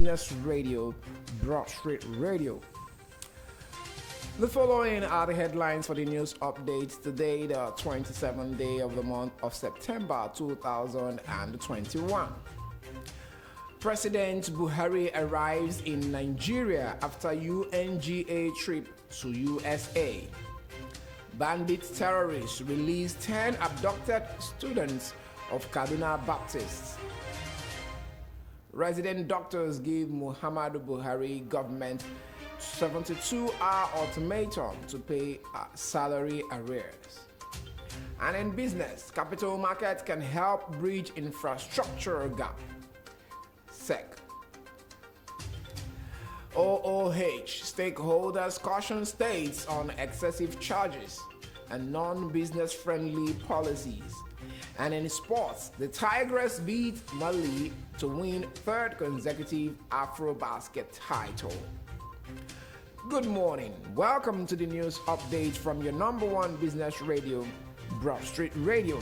Business Radio, Broadstreet Radio. The following are the headlines for the news updates today, the 27th day of the month of September 2021. President Buhari arrives in Nigeria after UNGA trip to USA. Bandit terrorists release 10 abducted students of Kaduna Baptists. Resident doctors give Muhammadu Buhari government 72-hour ultimatum to pay salary arrears. And in business, capital markets can help bridge infrastructure gap. SEC. OOH stakeholders caution states on excessive charges and non-business friendly policies. And in sports, the Tigress beat Mali to win third consecutive AfroBasket title. Good morning. Welcome to the news update from your number one business radio, Broadstreet Radio,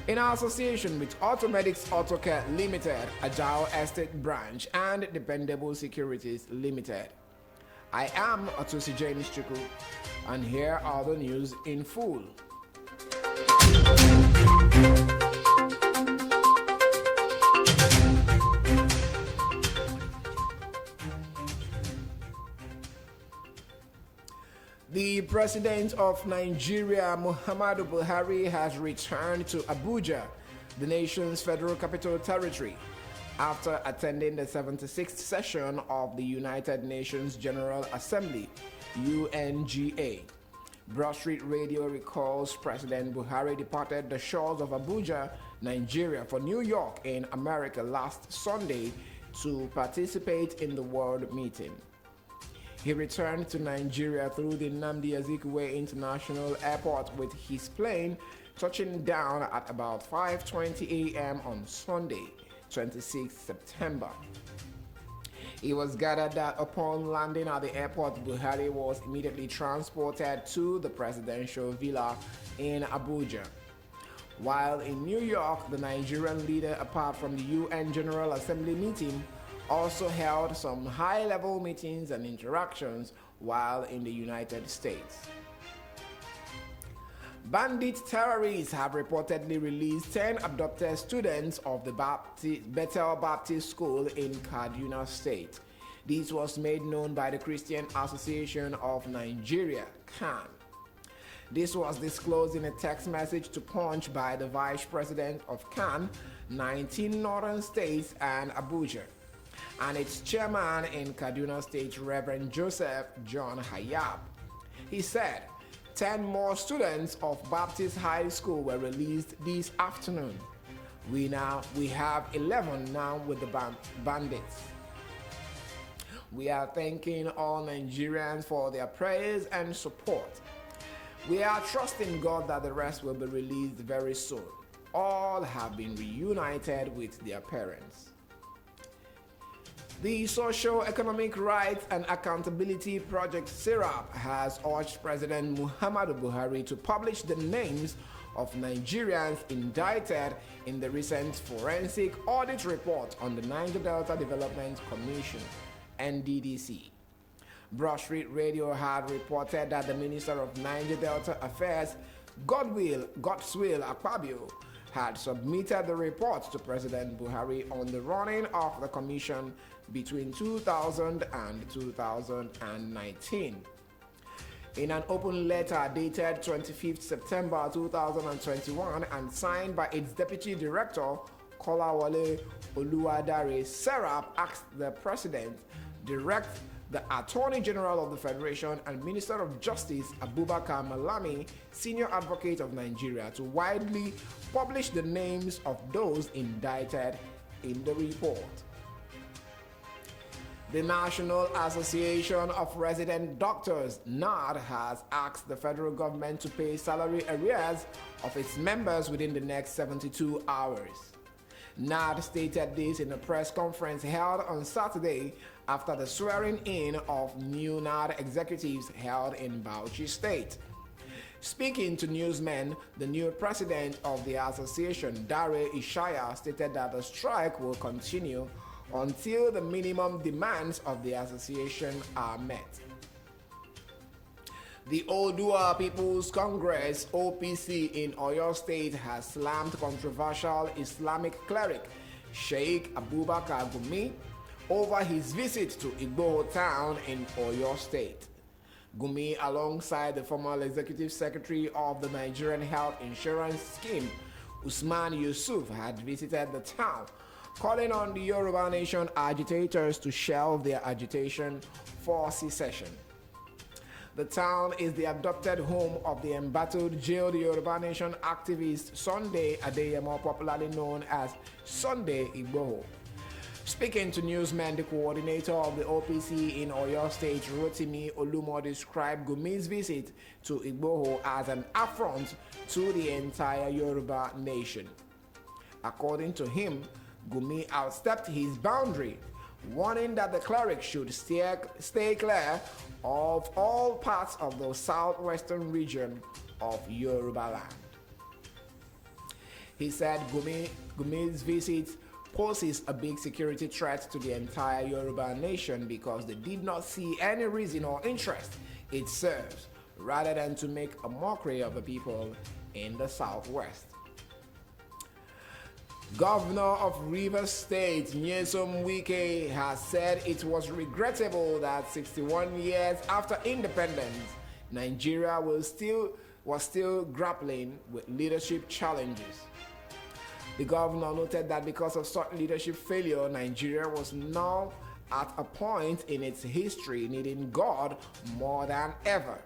in association with Automedics Autocare Limited, Agile Estate Branch, and Dependable Securities Limited. I am Atusi James Chuku, and here are the news in full. The President of Nigeria, Muhammadu Buhari, has returned to Abuja, the nation's federal capital territory, after attending the 76th session of the United Nations General Assembly, UNGA. Broadstreet Radio recalls President Buhari departed the shores of Abuja, Nigeria, for New York in America last Sunday to participate in the World Meeting. He returned to Nigeria through the Nnamdi Azikiwe International Airport with his plane touching down at about 5:20 a.m. on Sunday, 26 September. It was gathered that upon landing at the airport, Buhari was immediately transported to the presidential villa in Abuja. While in New York, the Nigerian leader, apart from the UN General Assembly meeting, also held some high-level meetings and interactions while in the United States. Bandit terrorists have reportedly released 10 abducted students of the Bethel Baptist School in Kaduna State. This was made known by the Christian Association of Nigeria, CAN. This was disclosed in a text message to Punch by the Vice President of CAN, 19 northern states, and Abuja, and its chairman in Kaduna State, Reverend Joseph John Hayab. He said 10 more students of Baptist High School were released this afternoon. We have 11 now with the bandits. We are thanking all Nigerians for their prayers and support. We are trusting God that the rest will be released very soon. All have been reunited with their parents. The Socio-Economic Rights and Accountability Project (SERAP) has urged President Muhammadu Buhari to publish the names of Nigerians indicted in the recent forensic audit report on the Niger Delta Development Commission, NDDC. Broadstreet Radio had reported that the Minister of Niger Delta Affairs, Godswill Akpabio, had submitted the report to President Buhari on the running of the commission between 2000 and 2019. In an open letter dated 25th September 2021 and signed by its Deputy Director, Kolawole Oluwadare, SERAP asked the President direct the Attorney General of the Federation and Minister of Justice, Abubakar Malami, Senior Advocate of Nigeria, to widely publish the names of those indicted in the report. The National Association of Resident Doctors, NARD, has asked the federal government to pay salary arrears of its members within the next 72 hours. NARD stated this in a press conference held on Saturday after the swearing-in of new NARD executives held in Bauchi State. Speaking to newsmen, the new president of the association, Dare Ishaya, stated that the strike will continue until the minimum demands of the association are met. The Odua People's Congress (OPC) in Oyo State has slammed controversial Islamic cleric Sheikh Abubakar Gumi over his visit to Igbo town in Oyo State. Gumi, alongside the former executive secretary of the Nigerian Health Insurance Scheme, Usman Yusuf, had visited the town, calling on the Yoruba Nation agitators to shelve their agitation for secession. The town is the adopted home of the embattled, jailed Yoruba Nation activist Sunday Adeyemo, popularly known as Sunday Igboho. Speaking to newsmen, the coordinator of the OPC in Oyo State, Rotimi Olumo, described Gumi's visit to Igboho as an affront to the entire Yoruba nation. According to him, Gumi outstepped his boundary, warning that the cleric should stay clear of all parts of the southwestern region of Yoruba land. He said Gumi's visit poses a big security threat to the entire Yoruba nation because they did not see any reason or interest it serves, rather than to make a mockery of the people in the southwest. Governor of Rivers State, Nyesom Wike, has said it was regrettable that 61 years after independence, Nigeria was still grappling with leadership challenges. The governor noted that because of such leadership failure, Nigeria was now at a point in its history needing God more than ever.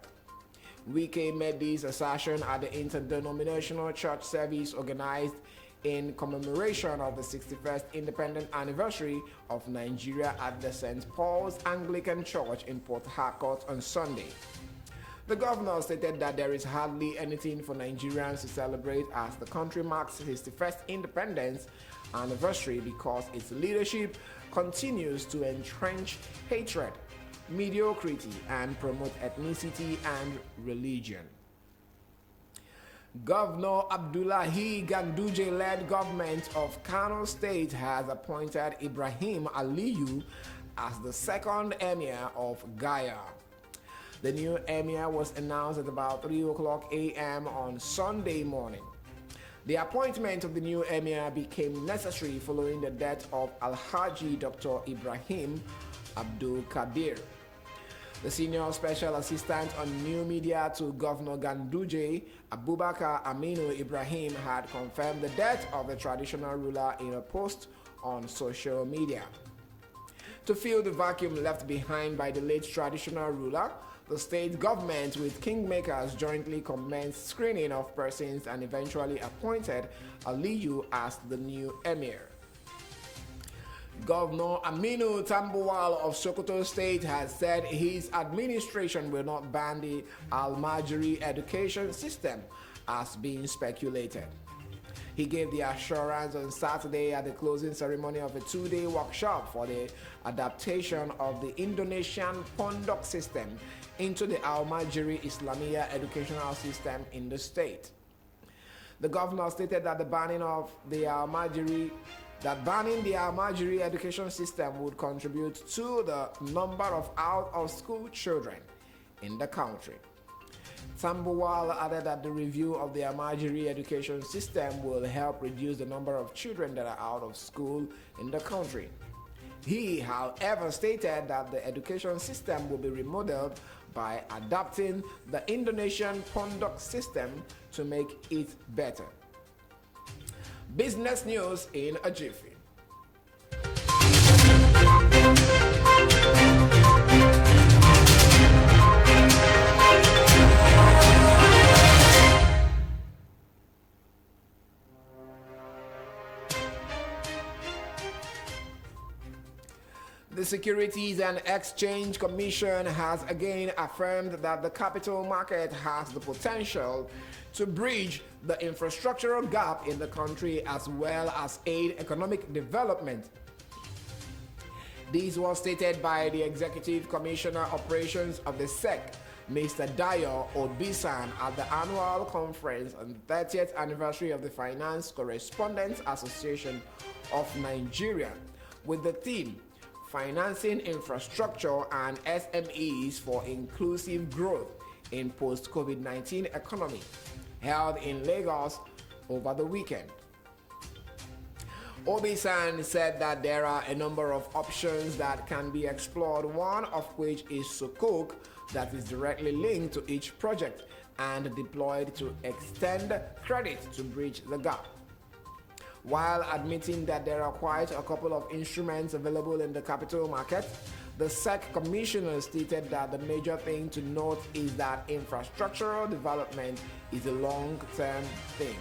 Wike made this assertion at the interdenominational church service organized in commemoration of the 61st independent anniversary of Nigeria at the St. Paul's Anglican Church in Port Harcourt on Sunday. The governor stated that there is hardly anything for Nigerians to celebrate as the country marks its 61st independence anniversary because its leadership continues to entrench hatred, mediocrity, and promote ethnicity and religion. Governor Abdullahi Ganduje-led government of Kano State has appointed Ibrahim Aliyu as the second emir of Gaya. The new emir was announced at about 3:00 a.m. on Sunday morning. The appointment of the new emir became necessary following the death of Alhaji Dr. Ibrahim Abdul Kabir. The senior special assistant on new media to Governor Ganduje, Abubakar Aminu Ibrahim, had confirmed the death of the traditional ruler in a post on social media. To fill the vacuum left behind by the late traditional ruler, the state government with kingmakers jointly commenced screening of persons and eventually appointed Aliyu as the new emir. Governor Aminu Tambuwal of Sokoto State has said his administration will not ban the Almajiri education system as being speculated. He gave the assurance on Saturday at the closing ceremony of a two-day workshop for the adaptation of the Indonesian Pondok system into the Almajiri Islamia educational system in the state. The governor stated that banning the Almajiri education system would contribute to the number of out-of-school children in the country. Tambuwal added that the review of the Almajiri education system will help reduce the number of children that are out of school in the country. He, however, stated that the education system will be remodeled by adapting the Indonesian Pondok system to make it better. Business news in a jiffy. The Securities and Exchange Commission has again affirmed that the capital market has the potential to bridge the infrastructural gap in the country as well as aid economic development. This was stated by the Executive Commissioner Operations of the SEC, Mr. Dayo Obisan, at the annual conference on the 30th anniversary of the Finance Correspondents Association of Nigeria. with the theme Financing Infrastructure and SMEs for Inclusive Growth in Post-COVID-19 Economy, held in Lagos over the weekend. Obisan said that there are a number of options that can be explored, one of which is Sukuk, that is directly linked to each project and deployed to extend credit to bridge the gap. While admitting that there are quite a couple of instruments available in the capital market, the SEC commissioner stated that the major thing to note is that infrastructural development is a long-term thing.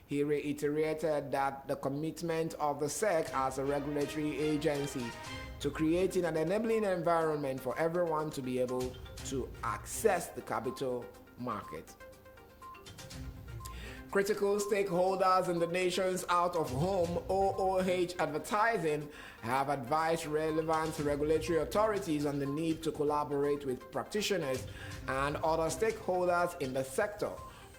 He reiterated that the commitment of the SEC as a regulatory agency to creating an enabling environment for everyone to be able to access the capital market. Critical stakeholders in the nation's out-of-home OOH advertising have advised relevant regulatory authorities on the need to collaborate with practitioners and other stakeholders in the sector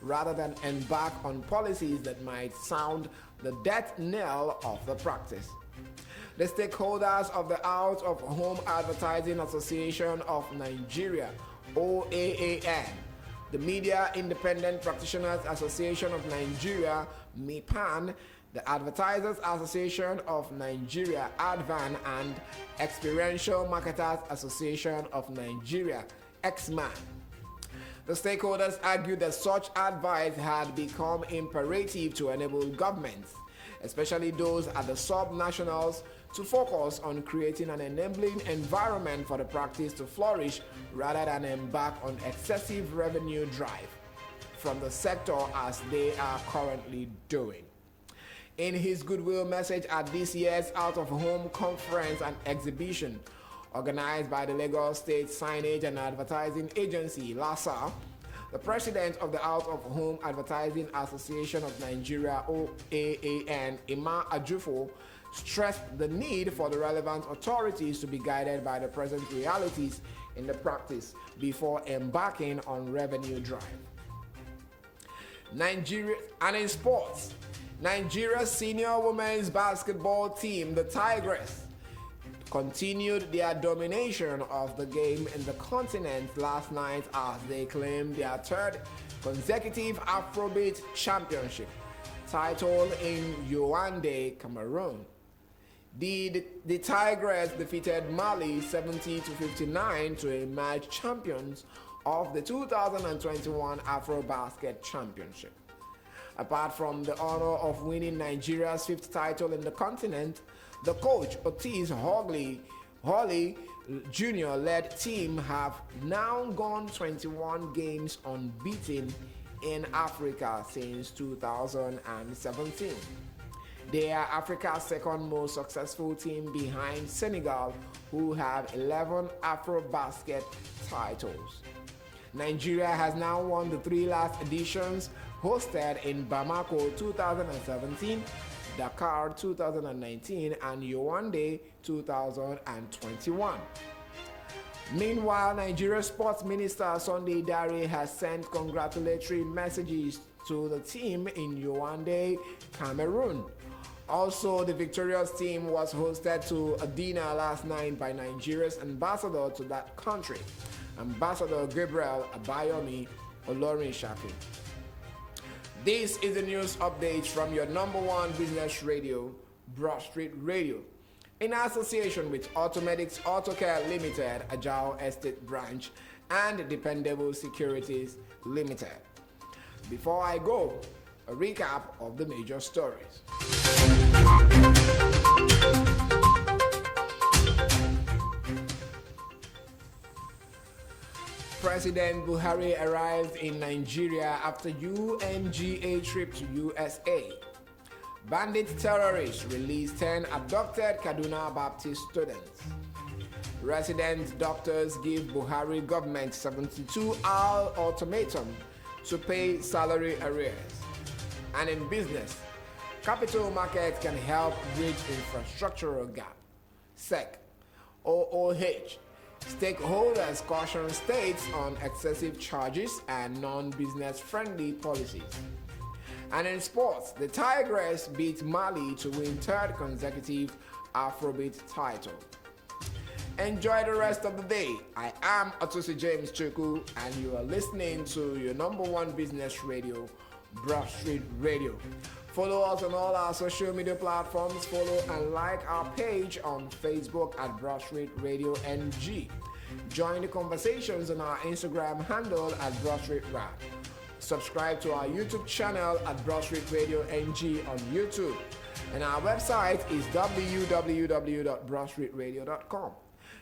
rather than embark on policies that might sound the death knell of the practice. The stakeholders of the Out-of-Home Advertising Association of Nigeria, OAAN, the Media Independent Practitioners Association of Nigeria, MIPAN, the Advertisers Association of Nigeria, ADVAN, and Experiential Marketers Association of Nigeria, XMAN. The stakeholders argued that such advice had become imperative to enable governments, especially those at the sub-nationals, to focus on creating an enabling environment for the practice to flourish rather than embark on excessive revenue drive from the sector as they are currently doing. In his goodwill message at this year's Out-of-Home Conference and Exhibition, organized by the Lagos State Signage and Advertising Agency, LASA, the president of the Out-of-Home Advertising Association of Nigeria, OAAN, Ima Ajufo, stressed the need for the relevant authorities to be guided by the present realities in the practice before embarking on revenue drive. Nigeria, and in sports, Nigeria's senior women's basketball team, the Tigress, continued their domination of the game in the continent last night as they claimed their third consecutive Afrobeat championship title in Yaoundé, Cameroon. The Tigress defeated Mali 70-59 to emerge champions of the 2021 Afrobasket Championship. Apart from the honor of winning Nigeria's fifth title in the continent, the coach Otis Hawley Jr.-led team have now gone 21 games unbeaten in Africa since 2017. They are Africa's second most successful team behind Senegal, who have 11 Afrobasket titles. Nigeria has now won the three last editions, hosted in Bamako 2017, Dakar 2019, and Yaoundé 2021. Meanwhile, Nigeria's Sports Minister Sunday Dare has sent congratulatory messages to the team in Yaoundé, Cameroon. Also, the victorious team was hosted to a dinner last night by Nigeria's ambassador to that country, Ambassador Gabriel Abayomi Olorinshaki. This is the news update from your number one business radio, Broadstreet Radio, in association with Automedics Autocare Limited, Ajao Estate Branch, and Dependable Securities Limited. Before I go, a recap of the major stories. President Buhari arrived in Nigeria after UNGA trip to USA. Bandit terrorists released 10 abducted Kaduna Baptist students. Resident doctors give Buhari government 72-hour ultimatum to pay salary arrears. And in business, capital markets can help bridge infrastructural gap. SEC, OOH, stakeholders caution states on excessive charges and non-business friendly policies. And in sports, the Tigress beat Mali to win third consecutive Afrobeat title. Enjoy the rest of the day. I am Atusi James Chuku, and you are listening to your number one business radio, Broadstreet Radio. Follow us on all our social media platforms. Follow and like our page on Facebook at Broadstreet Radio NG. Join the conversations on our Instagram handle at Broadstreet Rap. Subscribe to our YouTube channel at Broadstreet Radio NG on YouTube. And our website is www.broadstreetradio.com.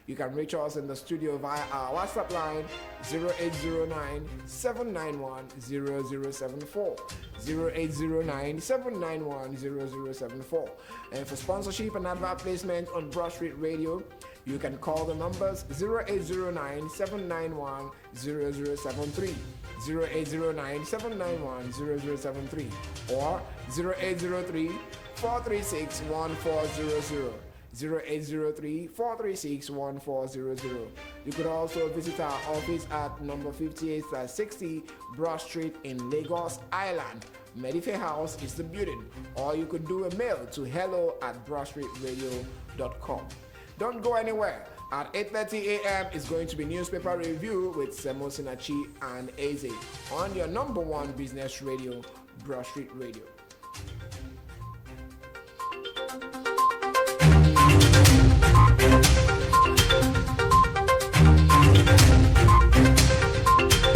You can reach us in the studio via our WhatsApp line 0809-791-0074. 0809-791-0074. And for sponsorship and advert placement on Broadstreet Radio, you can call the numbers 0809-791-0073. 0809-791-0073 or 0803-436-1400. 0803-436-1400. You could also visit our office at number 58/60 Broadstreet in Lagos Island. Medifair House is the building, or you could do a mail to hello@broadstreetradio.com. Don't go anywhere. At 8:30 a.m. is going to be newspaper review with Semo Sinachi and Eze on your number one business radio, Broadstreet Radio.